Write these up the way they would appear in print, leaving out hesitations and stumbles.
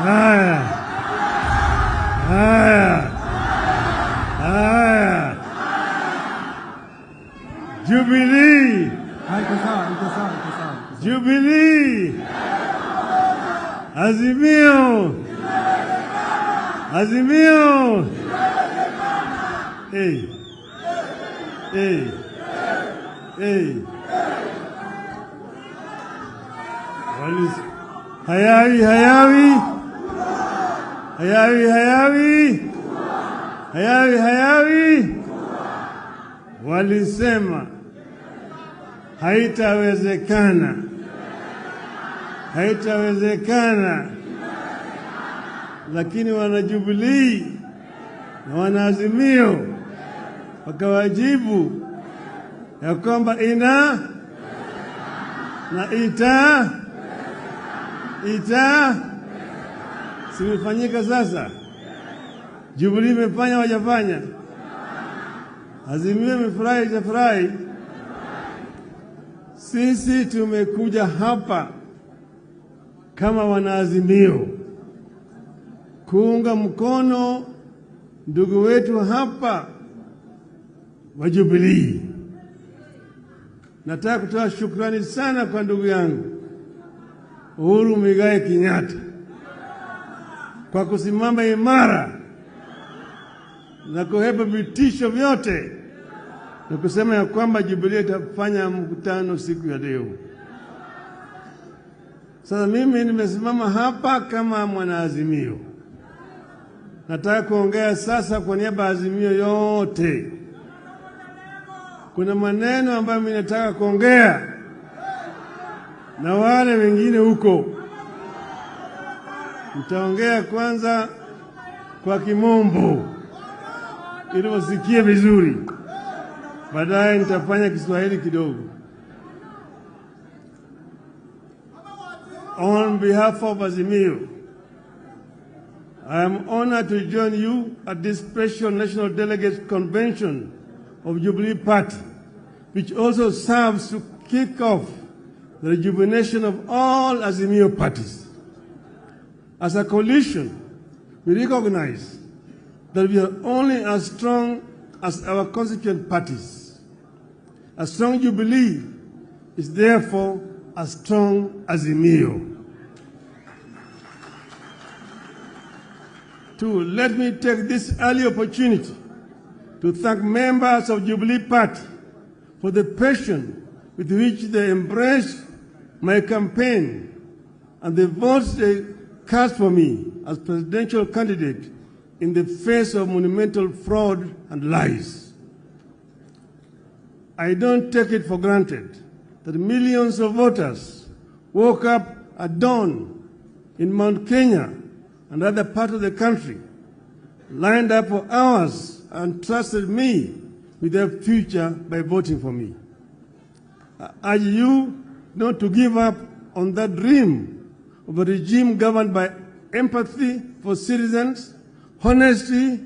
Haya. Haya. Haya. Jubilee. Jubilee. Azimio. Azimio. Hey. Hey. Hey. Hayawi, hayawi. Hayawi, hayawi. Hayawi, hayawi. Walisema haitawezekana. Haitawezekana. Lakini wana Jubilee na wana Azimio wakawajibu ya kwamba ina na simefanyika sasa. Jubilee imefanya wajafanya. Azimio imefurahi hajafurahi. Sisi tumekuja hapa kama wanaazimio kuunga mkono ndugu wetu hapa wa Jubilee. Nataka kutoa shukrani sana kwa ndugu yangu Uhuru Kenyatta kwa kusimama imara na kuhepa vitisho vyote na kusema ya kwamba Jubilee itafanya mkutano siku ya leo. Sasa mimi nimesimama hapa kama mwanaazimio. Nataka kuongea sasa kwa niaba ya Azimio yote. Kuna maneno ambayo mimi nataka kuongea na wale wengine huko. Nitaongea kwanza kwa Kimombo ili wasikie vizuri. Baadaye nitafanya Kiswahili kidogo. On behalf of Azimio, I am honored to join you at this special National Delegates Convention of Jubilee Party, which also serves to kick off the rejuvenation of all Azimio parties. As a coalition, we recognize that we are only as strong as our constituent parties. A strong Jubilee is therefore a strong Azimio. Two, let me take this early opportunity to thank members of Jubilee Party for the passion with which they embraced my campaign and the votes they cast for me as presidential candidate in the face of monumental fraud and lies. I don't take it for granted that millions of voters woke up at dawn in Mount Kenya and other parts of the country, lined up for hours and trusted me with their future by voting for me. I urge you not to give up on that dream of a regime governed by empathy for citizens, honesty,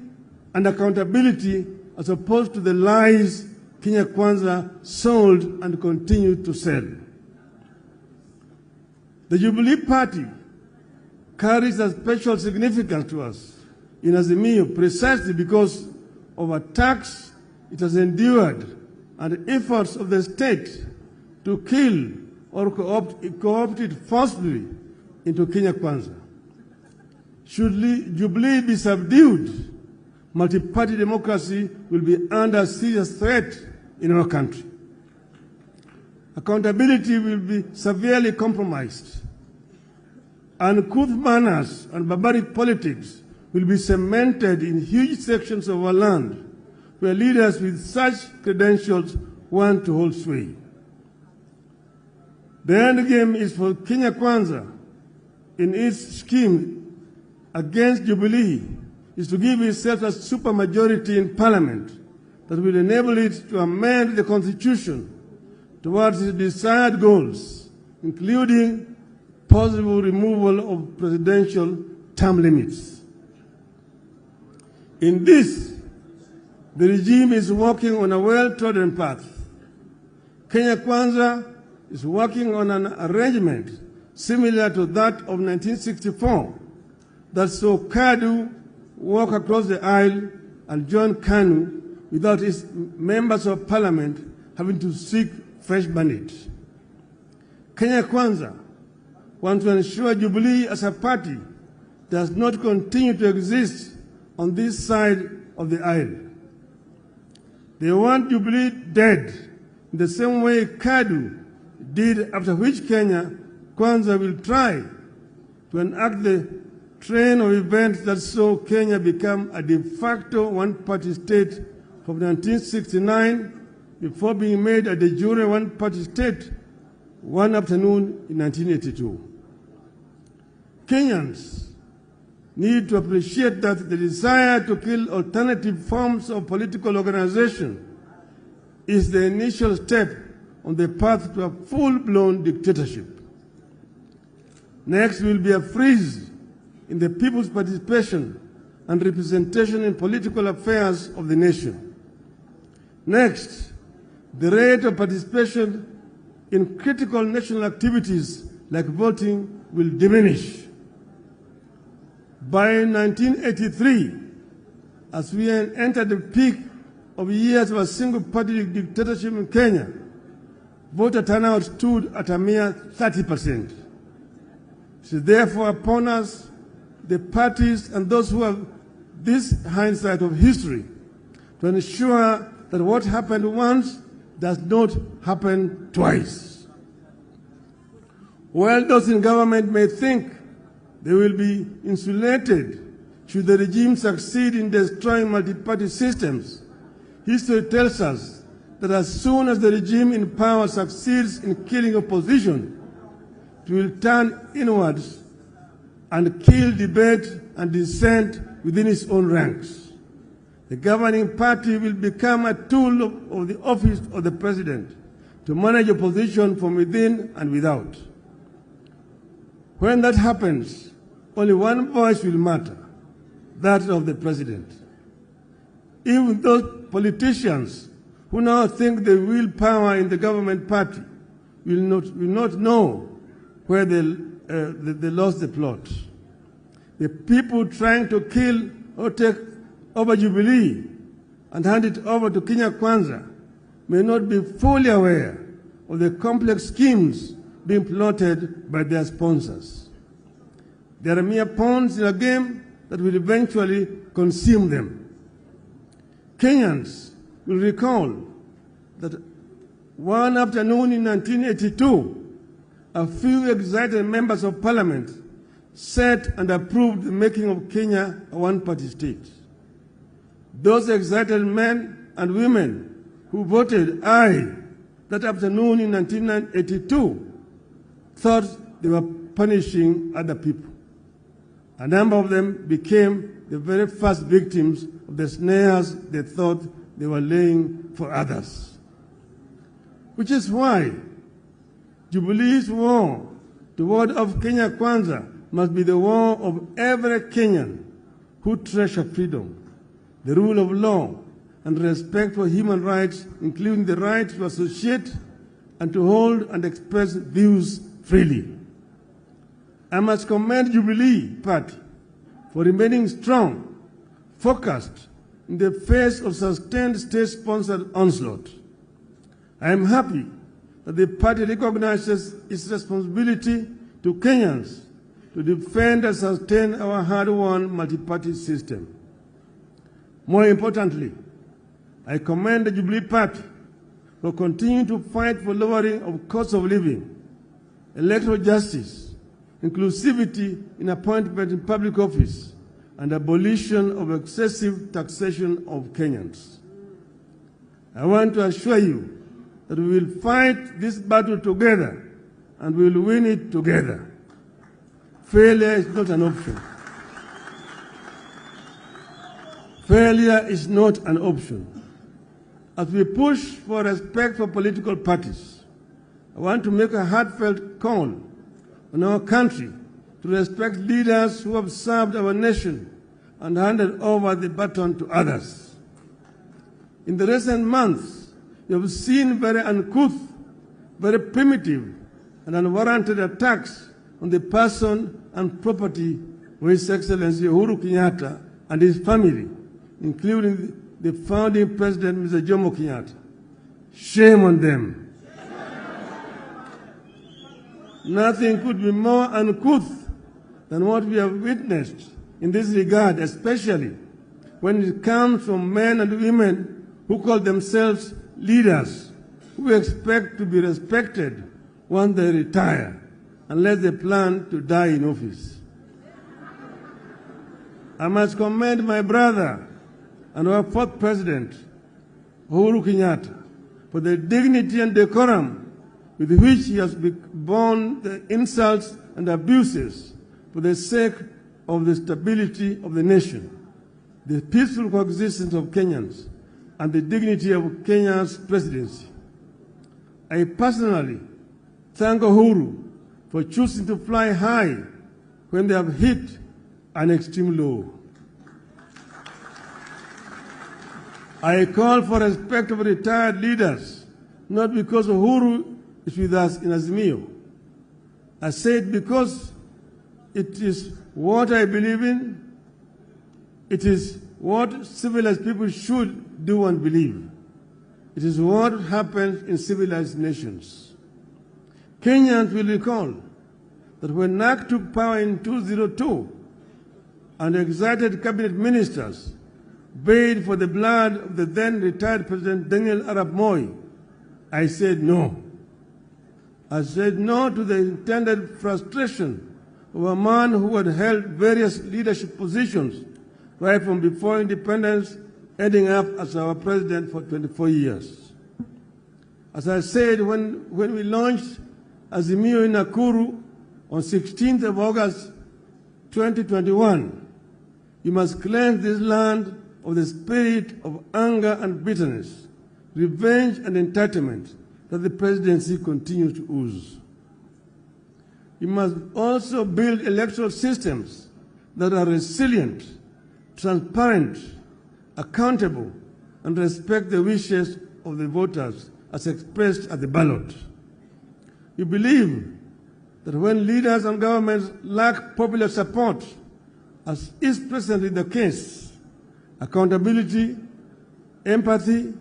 and accountability, as opposed to the lies Kenya Kwanza sold and continued to sell. The Jubilee Party carries a special significance to us in Azimio precisely because of attacks it has endured and efforts of the state to kill or co-opt it forcibly into Kenya Kwanza. Should Jubilee be subdued, multi-party democracy will be under serious threat in our country. Accountability will be severely compromised. Uncouth manners and barbaric politics will be cemented in huge sections of our land where leaders with such credentials want to hold sway. The end game is for Kenya Kwanza in its scheme against Jubilee is to give itself a supermajority in parliament that will enable it to amend the constitution towards its desired goals, including possible removal of presidential term limits. In this, the regime is working on a well-trodden path. Kenya Kwanza is working on an arrangement similar to that of 1964, that saw KADU walk across the aisle and join KANU without its members of parliament having to seek fresh mandates. Kenya Kwanza wants to ensure Jubilee as a party does not continue to exist on this side of the aisle. They want Jubilee dead in the same way KADU did, after which Kenya Kwanza will try to enact the train of events that saw Kenya become a de facto one-party state from 1969 before being made a de jure one-party state one afternoon in 1982. Kenyans need to appreciate that the desire to kill alternative forms of political organization is the initial step on the path to a full-blown dictatorship. Next will be a freeze in the people's participation and representation in political affairs of the nation. Next, the rate of participation in critical national activities like voting will diminish. By 1983, as we entered the peak of years of a single-party dictatorship in Kenya, voter turnout stood at a mere 30%. It is therefore upon us, the parties and those who have this hindsight of history, to ensure that what happened once does not happen twice. While those in government may think they will be insulated should the regime succeed in destroying multi-party systems, history tells us that as soon as the regime in power succeeds in killing opposition, it will turn inwards and kill debate and dissent within its own ranks. The governing party will become a tool of the office of the president to manage opposition from within and without. When that happens, only one voice will matter, that of the president. Even those politicians who now think they wield power in the government party will not know where they lost the plot. The people trying to kill or take over Jubilee and hand it over to Kenya Kwanza may not be fully aware of the complex schemes being plotted by their sponsors. They are mere pawns in a game that will eventually consume them. Kenyans will recall that one afternoon in 1982, a few excited members of parliament set and approved the making of Kenya a one-party state. Those excited men and women who voted aye that afternoon in 1982 thought they were punishing other people. A number of them became the very first victims of the snares they thought they were laying for others. Which is why Jubilee's war toward of Kenya Kwanza must be the war of every Kenyan who treasures freedom, the rule of law, and respect for human rights, including the right to associate and to hold and express views freely. I must commend Jubilee Party for remaining strong, focused in the face of sustained state-sponsored onslaught. I am happy that the party recognizes its responsibility to Kenyans to defend and sustain our hard-won multi-party system. More importantly, I commend the Jubilee Party for continuing to fight for lowering of cost of living, electoral justice, inclusivity in appointment in public office, and abolition of excessive taxation of Kenyans. I want to assure you that we will fight this battle together and we will win it together. Failure is not an option. Failure is not an option. As we push for respect for political parties, I want to make a heartfelt call on our country to respect leaders who have served our nation and handed over the baton to others. In the recent months, you have seen very uncouth, very primitive, and unwarranted attacks on the person and property for His Excellency Uhuru Kenyatta and his family, including the founding president, Mr. Jomo Kenyatta. Shame on them. Nothing could be more uncouth than what we have witnessed in this regard, especially when it comes from men and women who call themselves leaders, who expect to be respected once they retire, unless they plan to die in office. I must commend my brother and our fourth president, Uhuru Kenyatta, for the dignity and decorum with which he has borne the insults and abuses for the sake of the stability of the nation, the peaceful coexistence of Kenyans, and the dignity of Kenya's presidency. I personally thank Uhuru for choosing to fly high when they have hit an extreme low. I call for respect of retired leaders, not because Uhuru is with us in Azimio. I say it because it is what I believe in. It is what civilized people should do and believe. It is what happens in civilized nations. Kenyans will recall that when NAC took power in 2002 and excited cabinet ministers bayed for the blood of the then retired President Daniel Arap Moi, I said no. I said no to the intended frustration of a man who had held various leadership positions right from before independence, ending up as our president for 24 years. As I said when we launched Azimio in Nakuru on 16th of August 2021, you must cleanse this land of the spirit of anger and bitterness, revenge and entitlement that the presidency continues to ooze. You must also build electoral systems that are resilient, transparent, accountable, and respect the wishes of the voters as expressed at the ballot. You believe that when leaders and governments lack popular support, as is presently the case, accountability, empathy,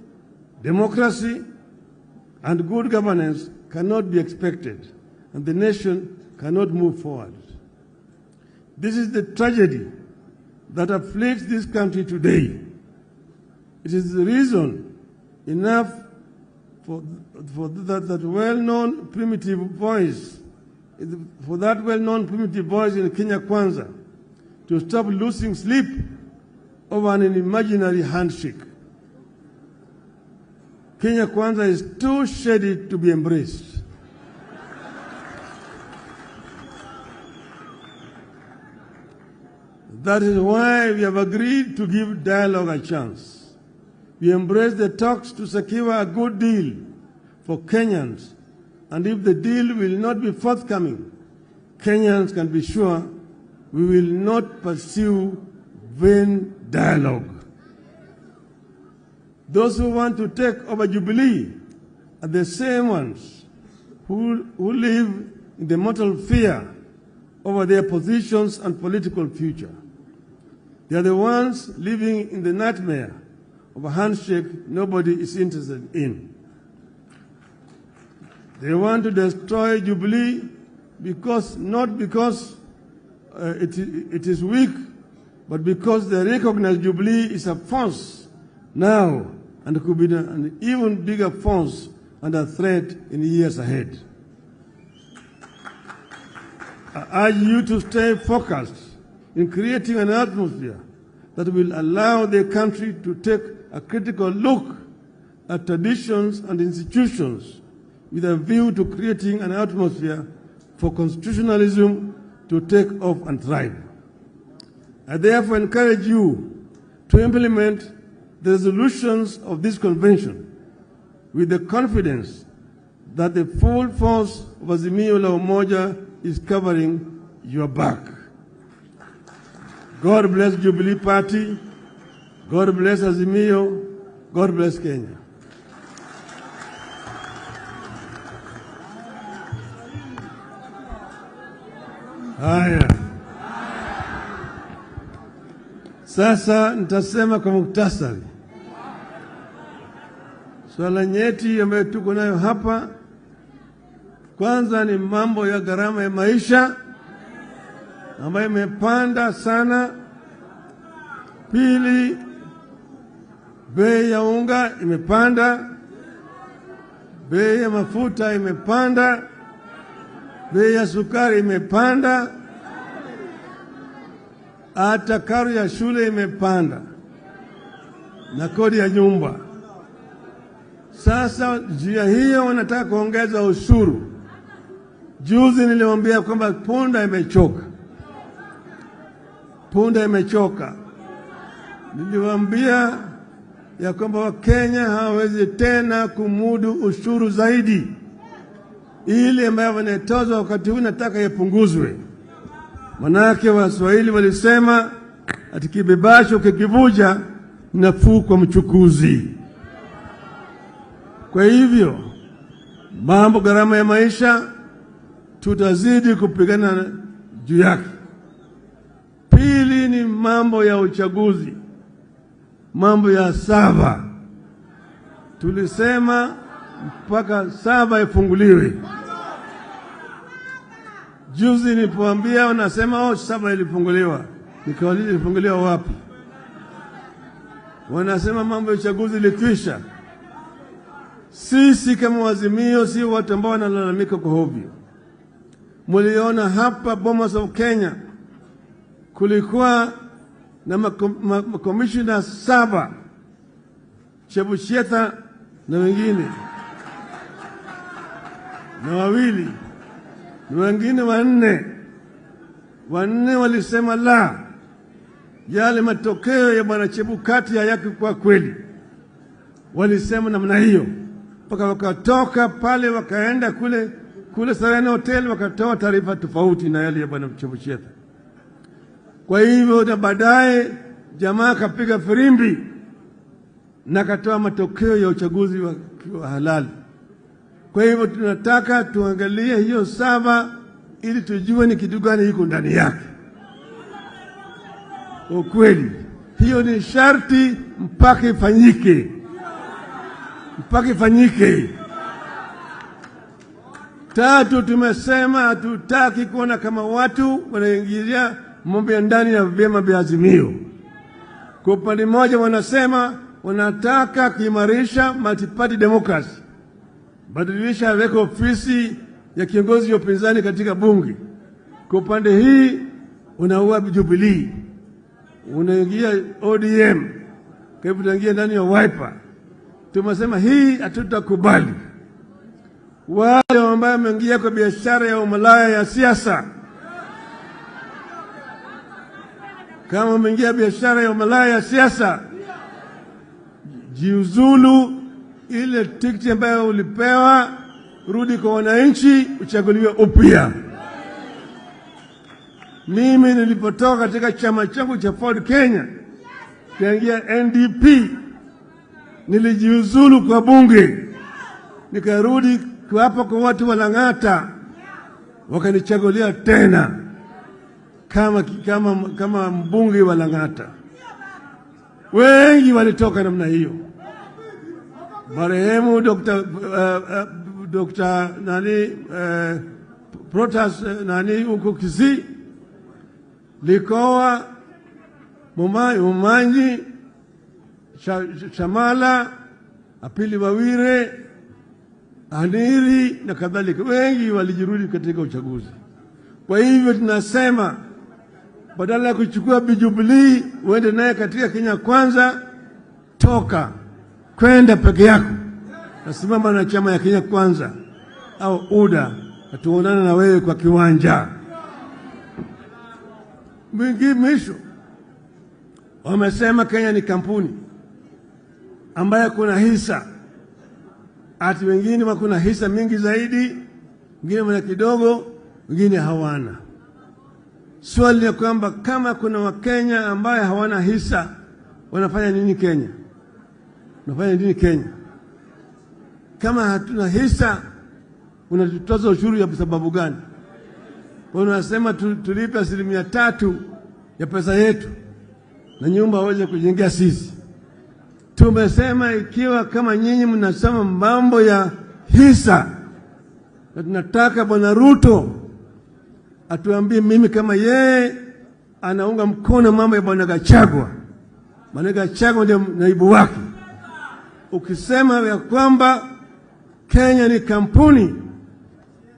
democracy, and good governance cannot be expected, and the nation cannot move forward. This is the tragedy that afflicts this country today. It is the reason enough for that well-known primitive voice in Kenya Kwanza to stop losing sleep over an imaginary handshake. Kenya Kwanza is too shady to be embraced. That is why we have agreed to give dialogue a chance. We embrace the talks to secure a good deal for Kenyans, and if the deal will not be forthcoming, Kenyans can be sure we will not pursue vain dialogue. Those who want to take over Jubilee are the same ones who live in the mortal fear over their positions and political future. They are the ones living in the nightmare of a handshake nobody is interested in. They want to destroy Jubilee not because it is weak, but because they recognize Jubilee is a force now and could be an even bigger force under threat in the years ahead. I urge you to stay focused in creating an atmosphere that will allow the country to take a critical look at traditions and institutions with a view to creating an atmosphere for constitutionalism to take off and thrive. I therefore encourage you to implement the resolutions of this convention with the confidence that the full force of Azimio la Umoja is covering your back. God bless Jubilee Party. God bless Azimio. God bless Kenya. Haya. Sasa nitasema kwa muktasari. Swala nyeti ambayo tuko nayo hapa, kwanza ni mambo ya gharama ya maisha ambayo imepanda sana. Pili, bei ya unga imepanda, bei ya mafuta imepanda, bei ya sukari imepanda, hata karo ya shule imepanda na kodi ya nyumba. Sasa njia hiyo wanataka kuongeza ushuru. Juzi niliwaambia kwamba punda imechoka. Punda imechoka. Niliwaambia ya kwamba Wakenya hawawezi tena kumudu ushuru zaidi. Ile ambayo wanatozwa wakati huu nataka yapunguzwe. Manake Waswahili walisema ati kibebasho kikivuja nafuu kwa mchukuzi. Kwa hivyo mambo gharama ya maisha tutazidi kupigana juu yake. Pili ni mambo ya uchaguzi, mambo ya saba. Tulisema mpaka saba ifunguliwe. Juzi nilipoambia wanasema saba ilifunguliwa. Nikauliza ilifunguliwa wapi? Wanasema mambo ya uchaguzi ilikwisha. Sisi kama Wazimio si watu ambao wanalalamika kwa hovyo. Muliona hapa Bomas of Kenya kulikuwa na makomishina 7, Chebucheta na wengine na wawili na wengine 4. 4 walisema la, yale matokeo ya bwana Chebukati hayaki kwa kweli. Walisema namna hiyo. Paka wakatoka pale wakaenda kule Serena Hotel wakatoa taarifa tofauti na yale ya bwana Chebucheta. Kwa hivyo na baadaye jamaa kapiga firimbi na katoa matokeo ya uchaguzi wa halali. Kwa hivyo tunataka tuangalie hiyo 7 ili tujue ni kitu gani iko ndani yake. Ukweli hiyo ni sharti mpaka ifanyike. Mpaka ifanyike. 3, tumesema hatutaki kuona kama watu wanaingilia mambo ya ndani ya vyama vya Azimio. Kwa upande mmoja wanasema wanataka kuimarisha multi-party democracy, badilisha weka ofisi ya kiongozi wa upinzani katika bunge. Kwa upande hii unaua Jubilee, unaingia ODM, kwa hivyo unaingia ndani ya Wiper. Tumesema hii hatutakubali. Wale ambao wameingia kwa biashara ya umalaya ya siasa, kama umeingia biashara ya umalaya ya siasa, jiuzulu. Ile tikiti ambayo ulipewa rudi kwa wananchi, uchaguliwe upya. Mimi nilipotoka katika chama changu cha Ford Kenya kaingia NDP, nilijiuzulu kwa bunge, nikarudi hapa kwa watu wa Lang'ata, wakanichagulia tena kama mbunge wa Lang'ata. Wengi walitoka namna hiyo. Marehemu Dr. Protas huko Kisii, Likoa, Umanyi, Shamala, Apili Wawire, Aniri na kadhalika. Wengi walijirudi katika uchaguzi. Kwa hivyo tunasema badala ya kuchukua Jubilee uende naye katika Kenya Kwanza, toka kwenda peke yako, nasimama na chama ya Kenya Kwanza au UDA, tuonane na wewe kwa kiwanja. Mwisho wamesema Kenya ni kampuni ambayo kuna hisa, ati wengine wakuna hisa mingi zaidi, wengine wana kidogo, wengine hawana. Swali ni kwamba kama kuna Wakenya ambaye hawana hisa, wanafanya nini Kenya? Wanafanya nini Kenya? Kama hatuna hisa, unatutoza ushuru ya sababu gani? Kwa unasema tulipe 3% ya pesa yetu. na nyumba waweze kujengea sisi. Tumesema ikiwa kama nyinyi mnasema mambo ya hisa, na tunataka Bwana Ruto atuambie mimi kama yeye anaunga mkono mambo ya Bwana Gachagua. Bwana Gachagua ndio naibu wake. Ukisema ya kwamba Kenya ni kampuni,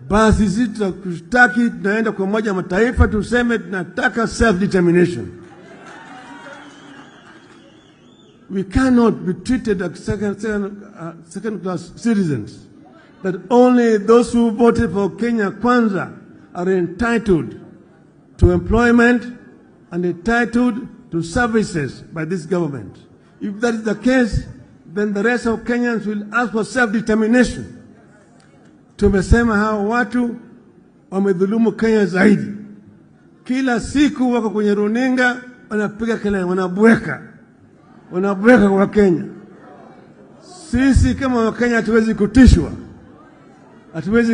basi sisi tutakustaki, tunaenda kwa Umoja wa Mataifa tuseme tunataka self determination. We cannot be treated as second class citizens, that only those who voted for Kenya Kwanza are entitled to employment and entitled to services by this government. If that is the case, then the rest of Kenyans will ask for self-determination. Tumesema hao watu wamedhulumu Kenya zaidi. Kila siku wako kwenye runinga wanapiga kelele, wanabweka kwa Kenya. Sisi kama Wakenya hatuwezi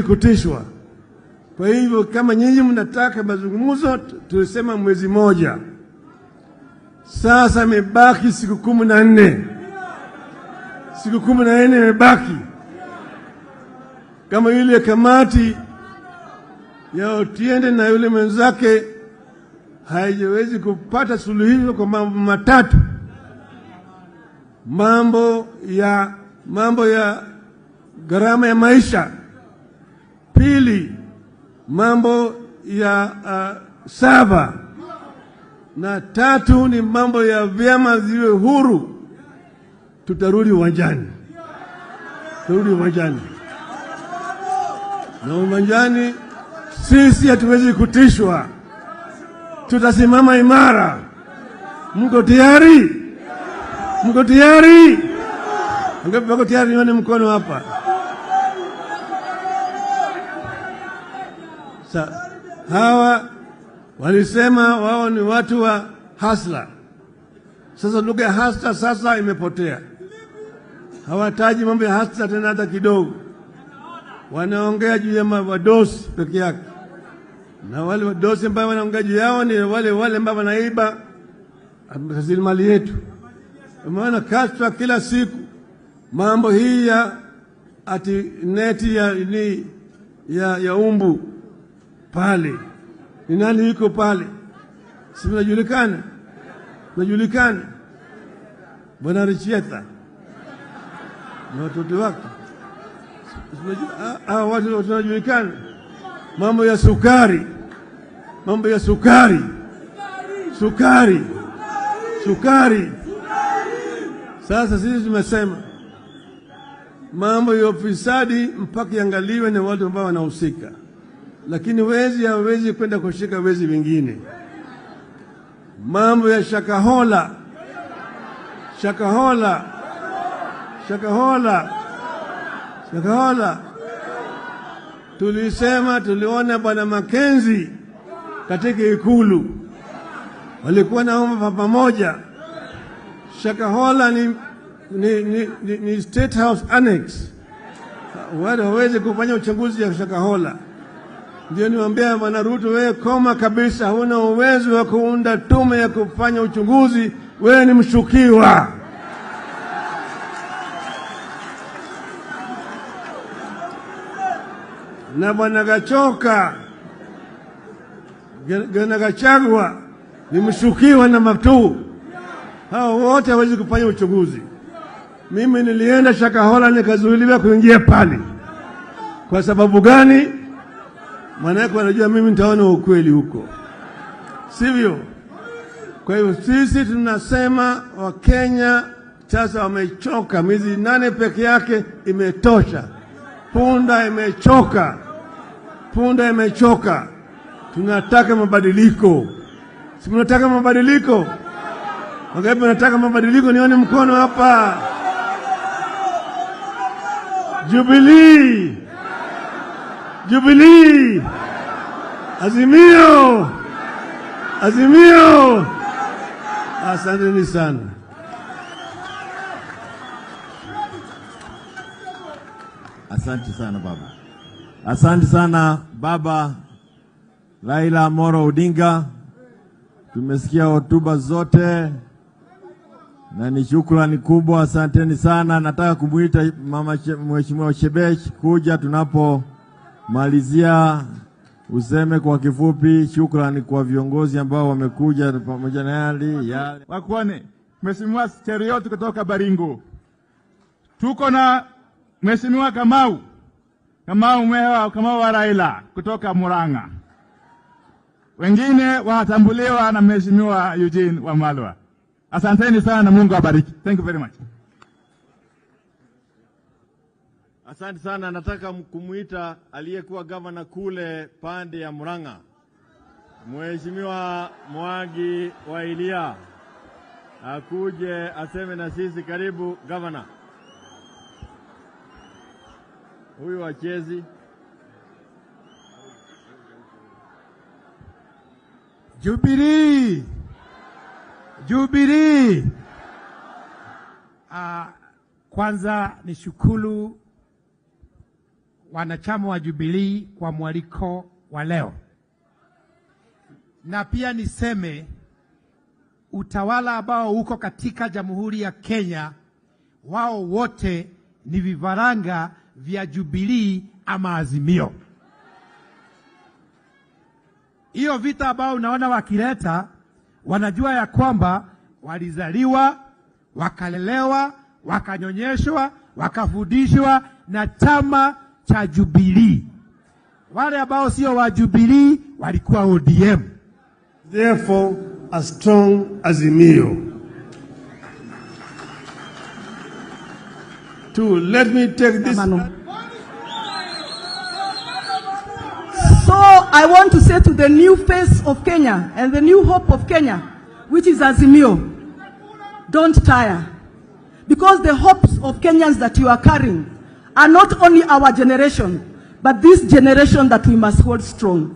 kutishwa. Kwa hivyo kama nyinyi mnataka mazungumzo, tulisema mwezi moja. Sasa imebaki siku 14. Siku 14 imebaki. Kama yule kamati ya Otiende na yule mwenzake haijawezi kupata suluhisho kwa mambo matatu. Mambo ya gharama ya maisha. Pili, mambo ya saba. Na tatu ni mambo ya vyama ziwe huru. Tutarudi uwanjani. Na uwanjani sisi hatuwezi kutishwa. Tutasimama imara. Mko tayari? Mko tayari? Mko tayari? Nione mkono hapa. Hawa walisema wao ni watu wa hasla. Sasa lugha ya hasla sasa imepotea. Hawataji mambo ya hasla tena hata kidogo. Wanaongea juu ya wadosi peke yake. Na wale wadosi ambao wanaongea juu yao ni wale ambao wanaiba rasilimali yetu. Umeona kashfa kila siku. Mambo hii ya ati neti ya umbu pale. Ni nani yuko pale? Si mnajulikana? Mnajulikana? Bwana Richieta na watoto wake. Watu wanajulikana. Mambo ya sukari. Sasa sisi tumesema mambo ya ufisadi mpaka iangaliwe na watu ambao wanahusika. Lakini wezi hawezi kwenda kushika wezi wengine. Mambo ya Shakahola. Tulisema tuliona Bwana Makenzi katika Ikulu. Walikuwa naomba pamoja. Shakahola ni Statehouse Annex. Wale hawezi kufanya uchunguzi ya Shakahola. Ndio niwaambia Bwana Ruto, wewe koma kabisa, huna uwezo wa kuunda tume ya kufanya uchunguzi, wewe ni mshukiwa. Na Bwana Gachagua ni mshukiwa na matu. Hao wote hawezi kufanya uchunguzi. Mimi nilienda Shakahola nikazuiliwa kuingia pale. Kwa sababu gani? Maana wanajua mimi nitaona ukweli huko. Sivyo? Kwa hiyo sisi tunasema Wakenya sasa wamechoka. Miezi 8 peke yake imetosha. Punda imechoka. Tunataka mabadiliko. Si tunataka mabadiliko? Wangapi wanataka mabadiliko? Nione mkono hapa. Jubilee. Azimio. Asanteni sana. Asante sana baba. Asante sana baba Raila Odinga. Tumesikia hotuba zote. na ni shukrani kubwa. Asanteni sana. Nataka kumuita Mheshimiwa Shebesh kuja tunapomalizia, useme kwa kifupi shukrani kwa viongozi ambao wamekuja pamoja na yale. Wakwani, Mheshimiwa Cheriot kutoka Baringo. Tuko na Mheshimiwa Kamau wa Raila kutoka Murang'a. Wengine wanatambuliwa na Mheshimiwa Eugene Wamalwa. Asanteni sana na Mungu abariki. Thank you very much. Asante sana. Nataka kumuita aliyekuwa governor kule pande ya Murang'a, Mheshimiwa Mwangi wa Ilia, akuje aseme na sisi. Karibu governor. Huyu wachezi. Jubilee. Kwanza ni shukuru wanachama wa Jubilee kwa mwaliko wa leo. Na pia niseme utawala ambao uko katika Jamhuri ya Kenya, wao wote ni vifaranga vya Jubilee ama Azimio. Hiyo vita ambao unaona wakileta, wanajua ya kwamba walizaliwa, wakalelewa, wakanyonyeshwa, wakafundishwa na chama cha Jubilee. Wale ambao sio wa Jubilee walikuwa ODM. Therefore, a strong Azimio. Let me take this. So I want to say to the new face of Kenya and the new hope of Kenya, which is Azimio, don't tire. Because the hopes of Kenyans that you are carrying are not only our generation, but this generation that we must hold strong.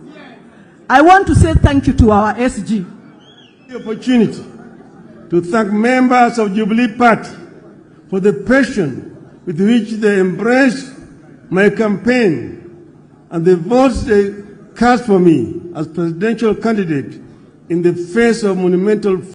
I want to say thank you to our SG. The opportunity to thank members of Jubilee Party for the passion with which they embraced my campaign and the votes they cast for me as presidential candidate in the face of monumental